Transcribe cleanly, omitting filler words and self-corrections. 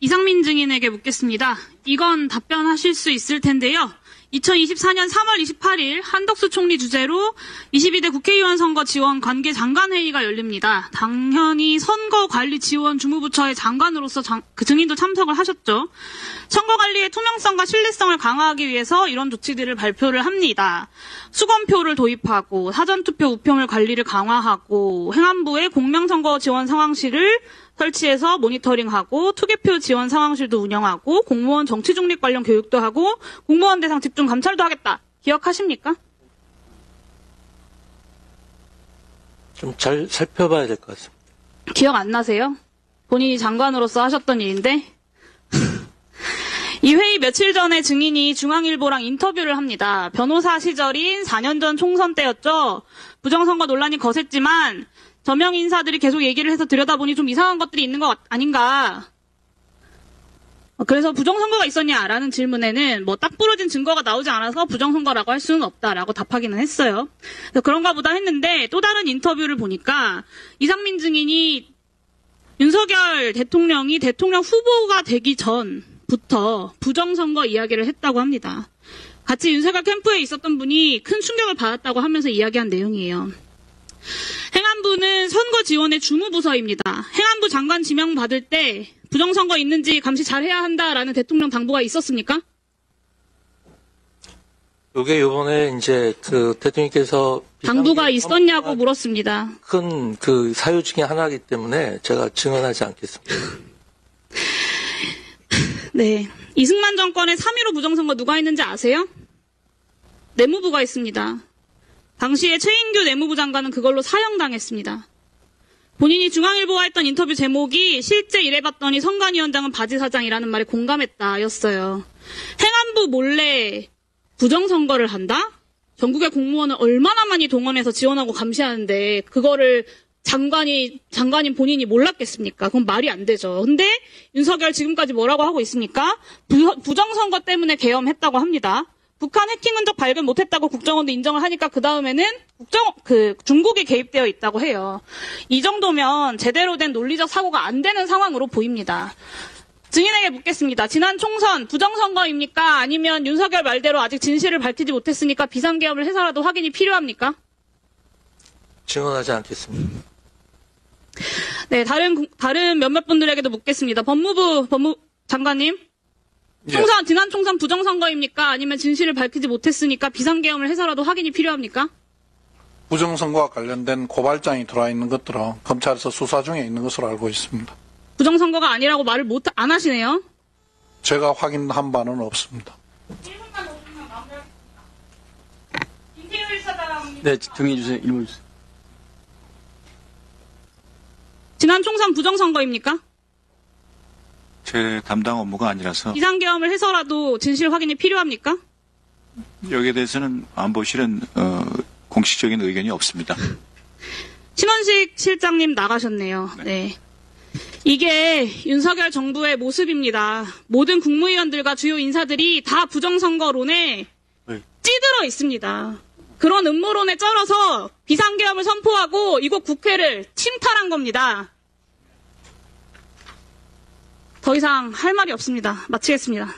이상민 증인에게 묻겠습니다. 이건 답변하실 수 있을 텐데요. 2024년 3월 28일 한덕수 총리 주재로 22대 국회의원 선거 지원 관계 장관회의가 열립니다. 당연히 선거관리지원 주무부처의 장관으로서 그 증인도 참석을 하셨죠. 선거관리의 투명성과 신뢰성을 강화하기 위해서 이런 조치들을 발표를 합니다. 수검표를 도입하고 사전투표 우표물 관리를 강화하고 행안부의 공명선거 지원 상황실을 설치해서 모니터링하고 투개표 지원 상황실도 운영하고 공무원 정치중립 관련 교육도 하고 공무원 대상 집중 감찰도 하겠다. 기억하십니까? 좀 잘 살펴봐야 될 것 같습니다. 기억 안 나세요? 본인이 장관으로서 하셨던 일인데. 이 회의 며칠 전에 증인이 중앙일보랑 인터뷰를 합니다. 변호사 시절인 4년 전 총선 때였죠. 부정선거 논란이 거셌지만 저명 인사들이 계속 얘기를 해서 들여다보니 좀 이상한 것들이 있는 것 아닌가. 그래서 부정선거가 있었냐라는 질문에는 뭐 딱 부러진 증거가 나오지 않아서 부정선거라고 할 수는 없다라고 답하기는 했어요. 그래서 그런가 보다 했는데 또 다른 인터뷰를 보니까 이상민 증인이 윤석열 대통령이 대통령 후보가 되기 전부터 부정선거 이야기를 했다고 합니다. 같이 윤석열 캠프에 있었던 분이 큰 충격을 받았다고 하면서 이야기한 내용이에요. 행안부는 선거 지원의 주무부서입니다. 행안부 장관 지명 받을 때 부정선거 있는지 감시 잘해야 한다라는 대통령 당부가 있었습니까? 이게 이번에 이제 그 대통령께서 당부가 있었냐고 물었습니다. 큰 그 사유 중에 하나이기 때문에 제가 증언하지 않겠습니다. 네, 이승만 정권의 3.15 부정선거 누가 했는지 아세요? 내무부가 했습니다. 당시에 최인규 내무부 장관은 그걸로 사형당했습니다. 본인이 중앙일보와 했던 인터뷰 제목이 실제 일해봤더니 선관위원장은 바지사장이라는 말에 공감했다였어요. 행안부 몰래 부정선거를 한다? 전국의 공무원을 얼마나 많이 동원해서 지원하고 감시하는데 그거를 장관인 본인이 몰랐겠습니까? 그건 말이 안 되죠. 근데 윤석열 지금까지 뭐라고 하고 있습니까? 부정선거 때문에 계엄했다고 합니다. 북한 해킹 흔적 발견 못했다고 국정원도 인정을 하니까 그 다음에는 중국이 개입되어 있다고 해요. 이 정도면 제대로 된 논리적 사고가 안 되는 상황으로 보입니다. 증인에게 묻겠습니다. 지난 총선 부정선거입니까? 아니면 윤석열 말대로 아직 진실을 밝히지 못했으니까 비상계엄을 해서라도 확인이 필요합니까? 증언하지 않겠습니다. 네, 다른 몇몇 분들에게도 묻겠습니다. 법무부 장관님. 지난 총선 부정선거입니까? 아니면 진실을 밝히지 못했으니까 비상계엄을 해서라도 확인이 필요합니까? 부정선거와 관련된 고발장이 들어와 있는 것들은 검찰에서 수사 중에 있는 것으로 알고 있습니다. 부정선거가 아니라고 말을 안 하시네요? 제가 확인한 바는 없습니다. 1분만 더 주시면 마무리하겠습니다. 김태효 일사장. 네, 정해 주세요. 1분 주세요. 지난 총선 부정선거입니까? 제 담당 업무가 아니라서 비상계엄을 해서라도 진실 확인이 필요합니까? 여기에 대해서는 안보실은 공식적인 의견이 없습니다. 신원식 실장님 나가셨네요. 네. 이게 윤석열 정부의 모습입니다. 모든 국무위원들과 주요 인사들이 다 부정선거론에 찌들어 있습니다. 그런 음모론에 쩔어서 비상계엄을 선포하고 이곳 국회를 침탈한 겁니다. 더 이상 할 말이 없습니다. 마치겠습니다.